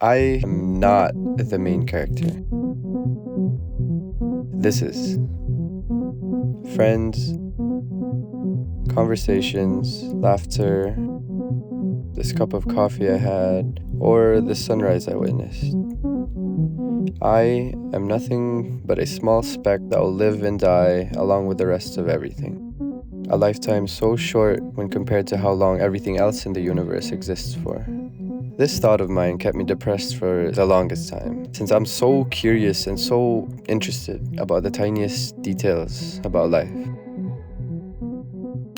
I am not the main character. This is friends, conversations, laughter, this cup of coffee I had, or the sunrise I witnessed. I am nothing but a small speck that will live and die along with the rest of everything. A lifetime so short when compared to how long everything else in the universe exists for. This thought of mine kept me depressed for the longest time, since I'm so curious and so interested about the tiniest details about life.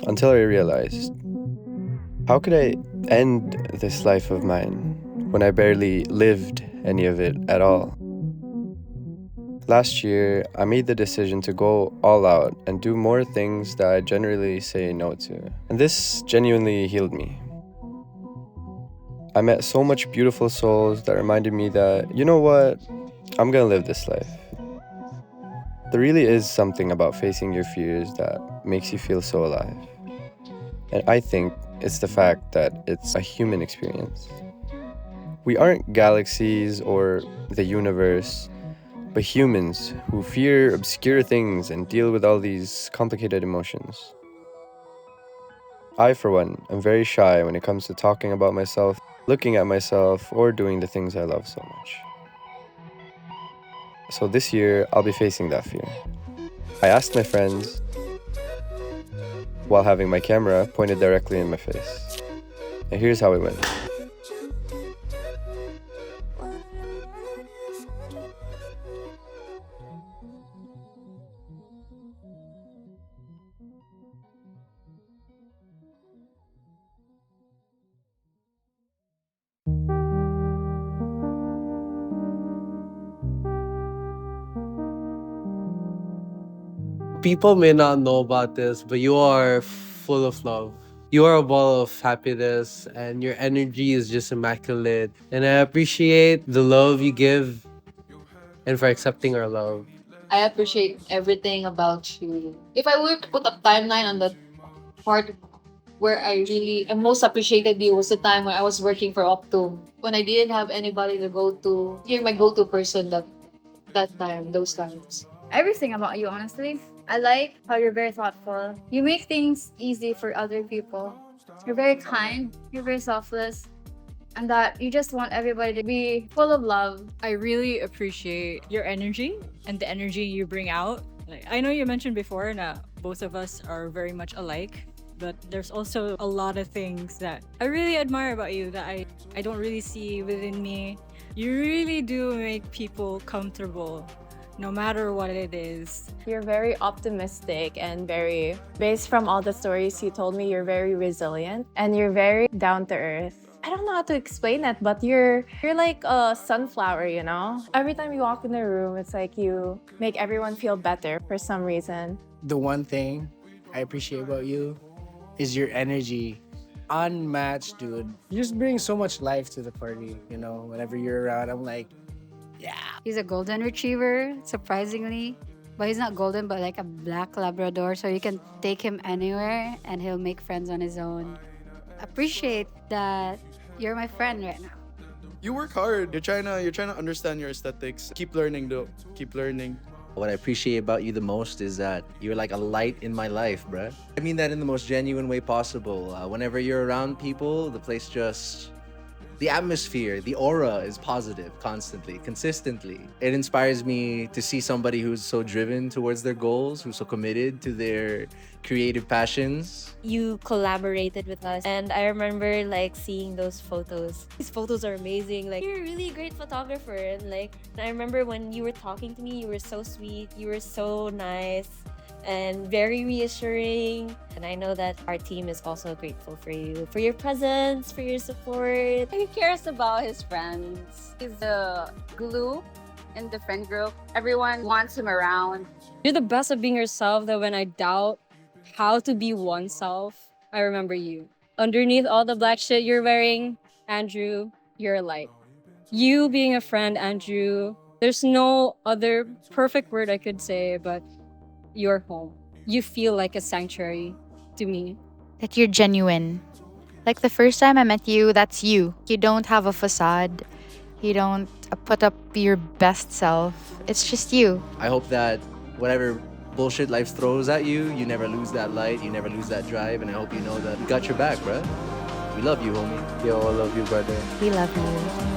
Until I realized, how could I end this life of mine when I barely lived any of it at all? Last year, I made the decision to go all out and do more things that I generally say no to. And this genuinely healed me. I met so much beautiful souls that reminded me that, you know what, I'm gonna live this life. There really is something about facing your fears that makes you feel so alive. And I think it's the fact that it's a human experience. We aren't galaxies or the universe, but humans who fear obscure things and deal with all these complicated emotions. I, for one, am very shy when it comes to talking about myself, looking at myself, or doing the things I love so much. So this year, I'll be facing that fear. I asked my friends while having my camera pointed directly in my face. And here's how it went. People may not know about this, but you are full of love. You are a ball of happiness, and your energy is just immaculate. And I appreciate the love you give and for accepting our love. I appreciate everything about you. If I were to put a timeline on the part where I really and most appreciated you was the time when I was working for Optum. When I didn't have anybody to go to, you're my go-to person that time, those times. Everything about you, honestly. I like how you're very thoughtful. You make things easy for other people. You're very kind. You're very selfless. And that you just want everybody to be full of love. I really appreciate your energy and the energy you bring out. Like, I know you mentioned before that both of us are very much alike, but there's also a lot of things that I really admire about you that I don't really see within me. You really do make people comfortable no matter what it is. You're very optimistic and very, based from all the stories you told me, you're very resilient and you're very down to earth. I don't know how to explain it, but you're like a sunflower, you know? Every time you walk in the room, it's like you make everyone feel better for some reason. The one thing I appreciate about you is your energy. Unmatched, dude. You just bring so much life to the party, you know? Whenever you're around, I'm like, yeah. He's a golden retriever, surprisingly. But he's not golden, but like a black Labrador. So you can take him anywhere and he'll make friends on his own. Appreciate that you're my friend right now. You work hard. You're trying to understand your aesthetics. Keep learning though. Keep learning. What I appreciate about you the most is that you're like a light in my life, bruh. I mean that in the most genuine way possible. Whenever you're around people, the place just... The atmosphere, the aura is positive constantly, consistently. It inspires me to see somebody who's so driven towards their goals, who's so committed to their creative passions. You collaborated with us, and I remember like seeing those photos. These photos are amazing. Like, you're a really great photographer, and like I remember when you were talking to me, you were so sweet, you were so nice and very reassuring. And I know that our team is also grateful for you, for your presence, for your support. He cares about his friends. He's the glue in the friend group. Everyone wants him around. You're the best at being yourself, that when I doubt how to be oneself, I remember you. Underneath all the black shit you're wearing, Andrew, you're a light. You being a friend, Andrew, there's no other perfect word I could say, but you're home. You feel like a sanctuary to me. That you're genuine. Like the first time I met you, that's you. You don't have a facade. You don't put up your best self. It's just you. I hope that whatever bullshit life throws at you, you never lose that light, you never lose that drive, and I hope you know that we got your back, bruh. We love you, homie. Yo, I love you, brother. We love you.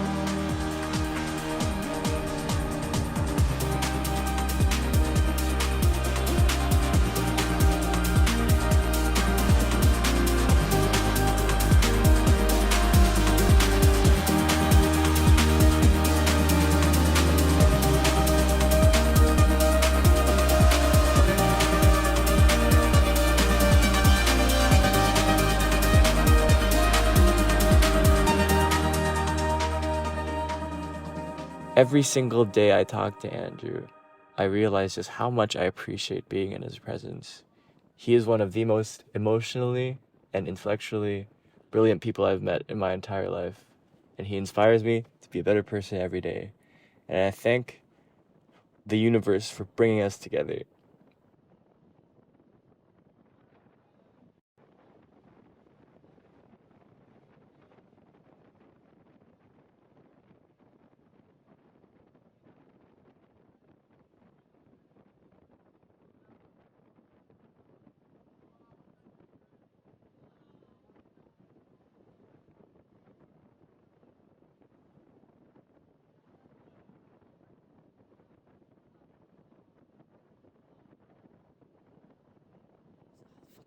Every single day I talk to Andrew, I realize just how much I appreciate being in his presence. He is one of the most emotionally and intellectually brilliant people I've met in my entire life, and he inspires me to be a better person every day. And I thank the universe for bringing us together.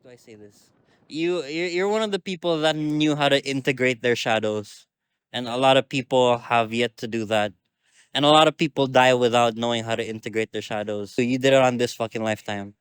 Do I say this? You're one of the people that knew how to integrate their shadows, and a lot of people have yet to do that. And a lot of people die without knowing how to integrate their shadows. So you did it on this fucking lifetime.